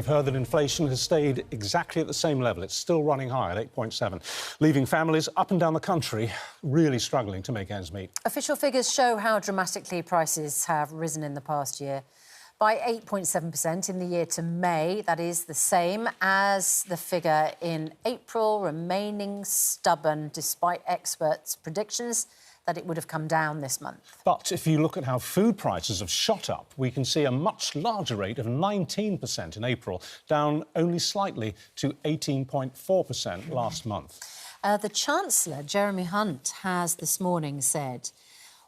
We've heard that inflation has stayed exactly at the same level. It's still running high at 8.7, leaving families up and down the country really struggling to make ends meet. Official figures show how dramatically prices have risen in the past year. By 8.7% in the year to May, that is the same as the figure in April, remaining stubborn despite experts' predictions that it would have come down this month. But if you look at how food prices have shot up, we can see a much larger rate of 19% in April, down only slightly to 18.4% last month. The Chancellor, Jeremy Hunt, has this morning said,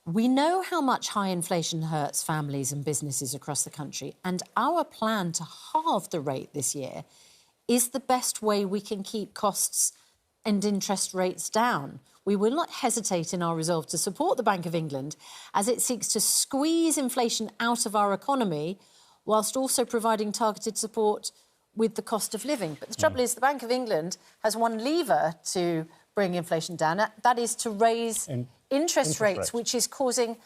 "We know how much high inflation hurts families and businesses across the country, and our plan to halve the rate this year is the best way we can keep costs and interest rates down. We will not hesitate in our resolve to support the Bank of England as it seeks to squeeze inflation out of our economy whilst also providing targeted support with the cost of living." But the trouble is the Bank of England has one lever to bring inflation down. That is to raise interest rates, which is causing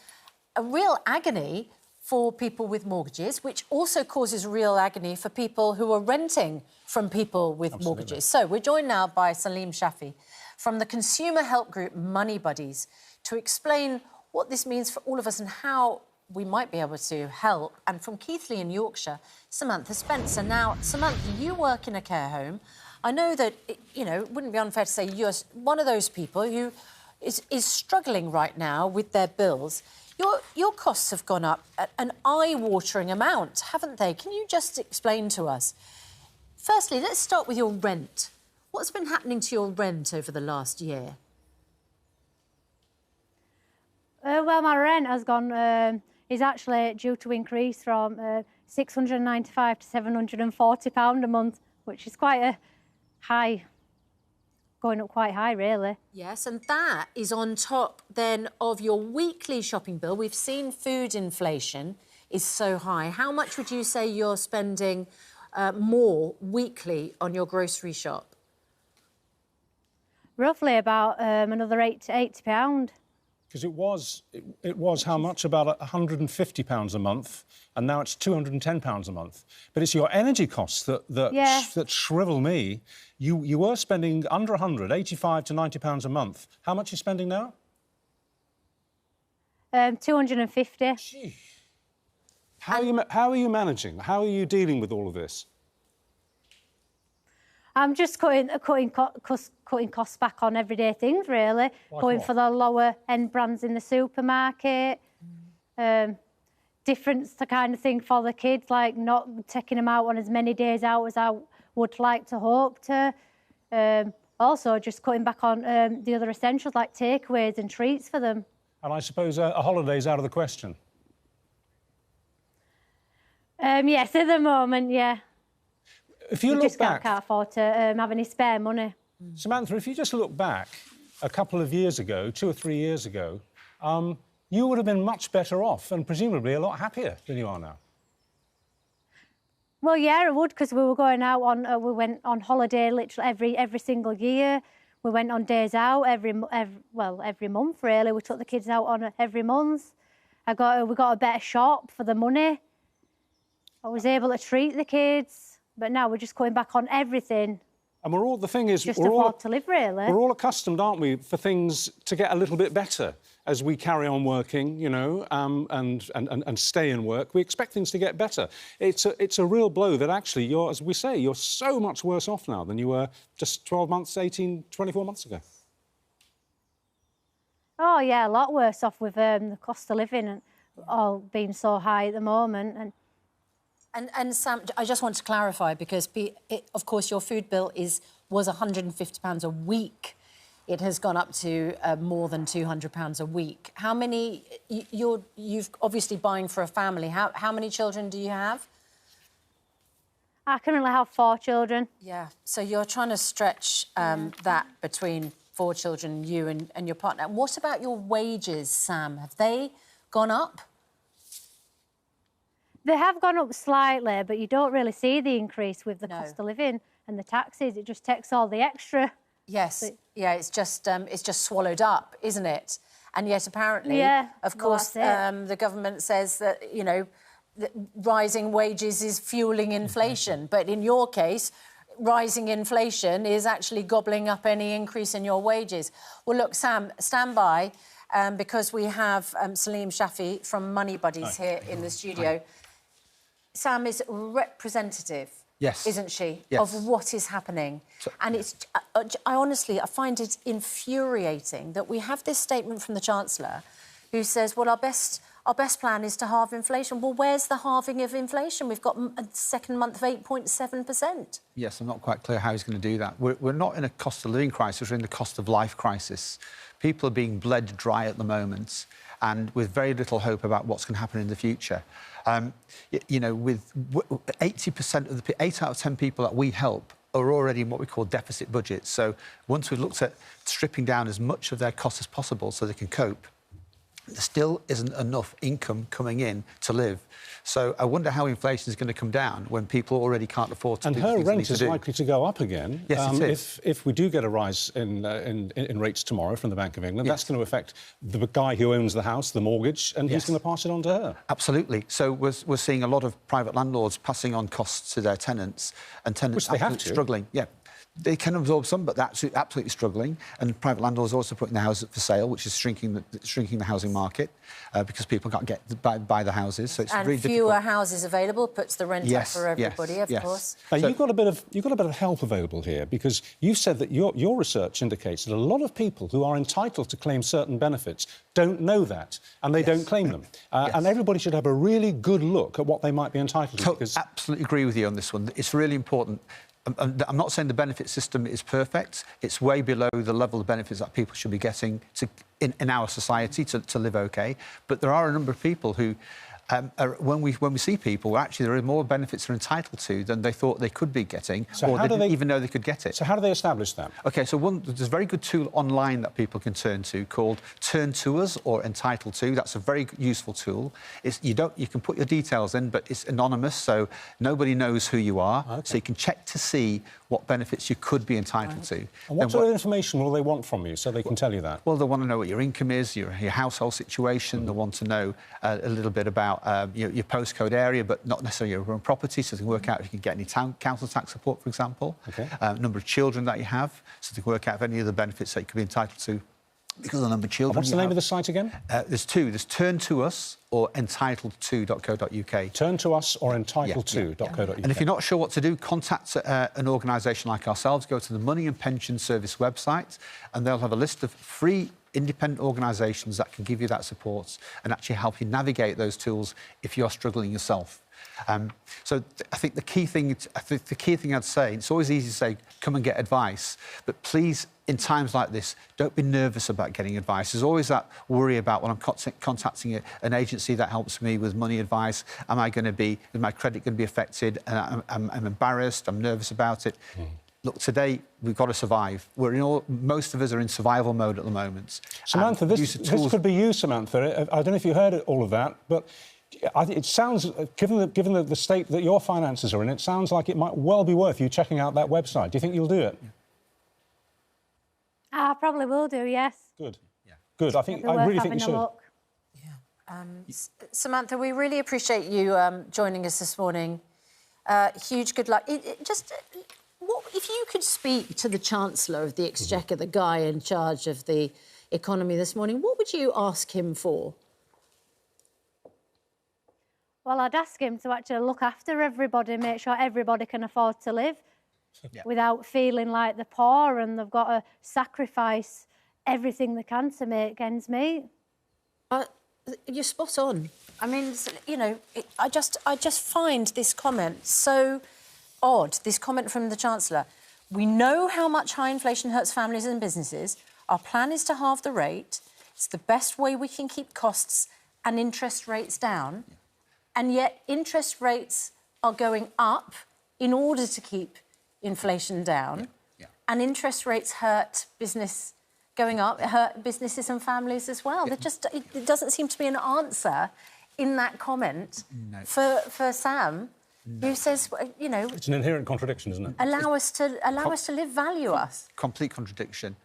a real agony for people with mortgages, which also causes real agony for people who are renting from people with mortgages. So we're joined now by Salim Shafi from the consumer help group Money Buddies to explain what this means for all of us and how we might be able to help. And from Keighley in Yorkshire, Samantha Spencer. Now, Samantha, you work in a care home. I know that, it wouldn't be unfair to say you're one of those people who is struggling right now with their bills. Your costs have gone up at an eye-watering amount, haven't they? Can you just explain to us? Firstly, let's start with your rent. What's been happening to your rent over the last year? Well, my rent has gone, is actually due to increase from £695 to £740 a month, which is quite a high, going up quite high, really. Yes, and that is on top, then, of your weekly shopping bill. We've seen food inflation is so high. How much would you say you're spending more weekly on your grocery shop? Roughly about another £80. Because it was how much? About £150 a month, and now it's £210 a month. But it's your energy costs that shrivel me. You were spending under 100, £85 to £90 a month. How much are you spending now? 250. Gee. How are you managing? How are you dealing with all of this? I'm just cutting costs back on everyday things, really. Going for the lower-end brands in the supermarket. Different kind of thing for the kids, like not taking them out on as many days out as I would like to hope to. Also, just cutting back on the other essentials, like takeaways and treats for them. And I suppose a holiday's out of the question? Yes, at the moment, yeah. If you look back, can't afford to have any spare money. Samantha, if you just look back a couple of years ago, 2 or 3 years ago, you would have been much better off and presumably a lot happier than you are now. Well, yeah, I would, because we were going out on... we went on holiday literally every single year. We went on days out every month, really. We took the kids out on every month. We got a better shop for the money. I was able to treat the kids. But now we're just going back on everything. And the thing is, just afford to live, really. We're all accustomed, aren't we, for things to get a little bit better as we carry on working, and stay in work. We expect things to get better. It's a real blow that actually as we say, you're so much worse off now than you were just 12 months, 18, 24 months ago. Oh, yeah, a lot worse off with the cost of living and all being so high at the moment. And Sam, I just want to clarify, because, of course, your food bill was £150 a week. It has gone up to more than £200 a week. How many... You've obviously buying for a family. How many children do you have? I currently have 4 children. Yeah, so you're trying to stretch that between 4 children, you and your partner. And what about your wages, Sam? Have they gone up? They have gone up slightly, but you don't really see the increase with the cost of living and the taxes. It just takes all the extra. Yes, yeah, it's just swallowed up, isn't it? And yet, apparently, of course, the government says that, rising wages is fueling inflation. But in your case, rising inflation is actually gobbling up any increase in your wages. Well, look, Sam, stand by, because we have Salim Shafi from Money Buddies here in the studio. Sam is representative, isn't she, of what is happening. And it's, I honestly find it infuriating that we have this statement from the Chancellor who says, well, our best plan is to halve inflation. Well, where's the halving of inflation? We've got a second month of 8.7%. Yes, I'm not quite clear how he's going to do that. We're not in a cost of living crisis, we're in the cost of life crisis. People are being bled dry at the moment, and with very little hope about what's going to happen in the future. You know, with 80% of the 8 out of 10 people that we help are already in what we call deficit budgets. So once we've looked at stripping down as much of their costs as possible so they can cope, there still isn't enough income coming in to live. So I wonder how inflation is going to come down when people already can't afford to do the things they need to do. And her rent is likely to go up again. Yes, it is. If we do get a rise in rates tomorrow from the Bank of England, that's going to affect the guy who owns the house, the mortgage, and he's going to pass it on to her. Absolutely. So we're seeing a lot of private landlords passing on costs to their tenants, and tenants absolutely struggling. Yeah. They can absorb some, but they're absolutely struggling. And private landlords are also putting the houses up for sale, which is shrinking the housing market because people can't get buy the houses. So it's really difficult. And fewer houses available puts the rent up for everybody, of course. Now, you've got a bit of help available here, because you've said that your research indicates that a lot of people who are entitled to claim certain benefits don't know that, and they don't claim them. And everybody should have a really good look at what they might be entitled to. I absolutely agree with you on this one. It's really important. I'm not saying the benefit system is perfect. It's way below the level of benefits that people should be getting in our society to live OK. But there are a number of people who, when we see people, actually there are more benefits they're entitled to than they thought they could be getting, or they didn't even know they could get it. So how do they establish that? OK, so there's a very good tool online that people can turn to called Turn to Us or Entitled To. That's a very useful tool. You can put your details in, but it's anonymous, so nobody knows who you are. Okay. So you can check to see what benefits you could be entitled to. And what sort of information will they want from you so they can tell you that? Well, they want to know what your income is, your household situation. They want to know a little bit about your postcode area, but not necessarily your own property, so they can work out if you can get any council tax support, for example. Okay. Number of children that you have, so they can work out if any of the benefits that you could be entitled to because of the number of children. And what's the name of the site again? There's two. There's Turn to Us or entitled2.co.uk. Turn to Us or entitled2.co.uk. And if you're not sure what to do, contact an organisation like ourselves. Go to the Money and Pension Service website, and they'll have a list of free independent organisations that can give you that support and actually help you navigate those tools if you're struggling yourself. So I think the key thing I'd say, it's always easy to say, come and get advice, but please, in times like this, don't be nervous about getting advice. There's always that worry about when I'm contacting an agency that helps me with money advice, is my credit going to be affected? I'm embarrassed, I'm nervous about it. Look, today, we've got to survive. Most of us are in survival mode at the moment. Samantha, this could be you, Samantha. I don't know if you heard all of that, but it sounds, given the state that your finances are in, it sounds like it might well be worth you checking out that website. Do you think you'll do it? I probably will do, yes. Good. Yeah. Good. I really think you should. Yeah. Samantha, we really appreciate you joining us this morning. Huge good luck. If you could speak to the Chancellor of the Exchequer, the guy in charge of the economy this morning, what would you ask him for? Well, I'd ask him to actually look after everybody, make sure everybody can afford to live without feeling like they're poor and they've got to sacrifice everything they can to make ends meet. You're spot on. I mean, you know, I just find this comment so odd, this comment from the Chancellor. We know how much high inflation hurts families and businesses. Our plan is to halve the rate. It's the best way we can keep costs and interest rates down. And yet interest rates are going up in order to keep inflation down. And interest rates hurt business going up, hurt businesses and families as well. It doesn't seem to be an answer in that comment for Sam, who says, you know... It's an inherent contradiction, isn't it? Allow us to live, value us. Complete contradiction.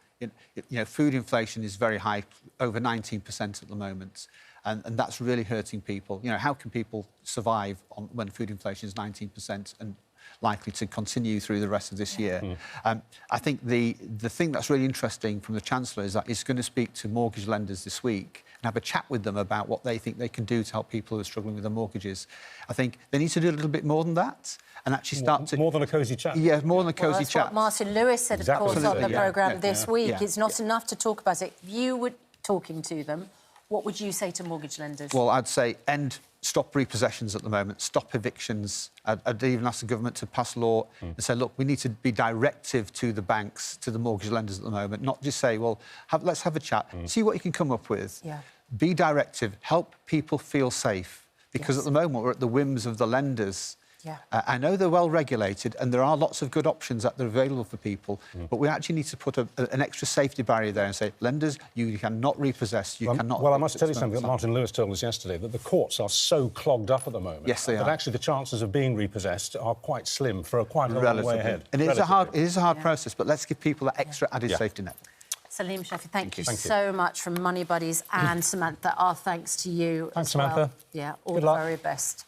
food inflation is very high, over 19% at the moment. And that's really hurting people. How can people survive when food inflation is 19% and likely to continue through the rest of this year? I think the thing that's really interesting from the Chancellor is that he's going to speak to mortgage lenders this week and have a chat with them about what they think they can do to help people who are struggling with their mortgages. I think they need to do a little bit more than that and actually start to... More than a cosy chat? Yeah, more than a cosy chat. What Martin Lewis said, Exactly. of course, on the programme this week. Yeah. It's not enough to talk about it. If you were talking to them, what would you say to mortgage lenders? Well, I'd say stop repossessions at the moment, stop evictions. I'd even ask the government to pass law and say, look, we need to be directive to the banks, to the mortgage lenders at the moment, not just say, well, let's have a chat, see what you can come up with. Yeah. Be directive, help people feel safe, because at the moment we're at the whims of the lenders. Yeah. I know they're well regulated and there are lots of good options that are available for people, but we actually need to put an extra safety barrier there and say, lenders, you cannot repossess, you cannot... Well, I must tell you something that Martin Lewis told us yesterday, that the courts are so clogged up at the moment. Yes, they are. That actually the chances of being repossessed are quite slim for quite a long way ahead. And it is a hard process, but let's give people that extra added safety net. Salim Shephard, thank you so much from Money Buddies, and Samantha, our thanks to you. Thanks, as well. Samantha. Yeah, all Good the luck. very best.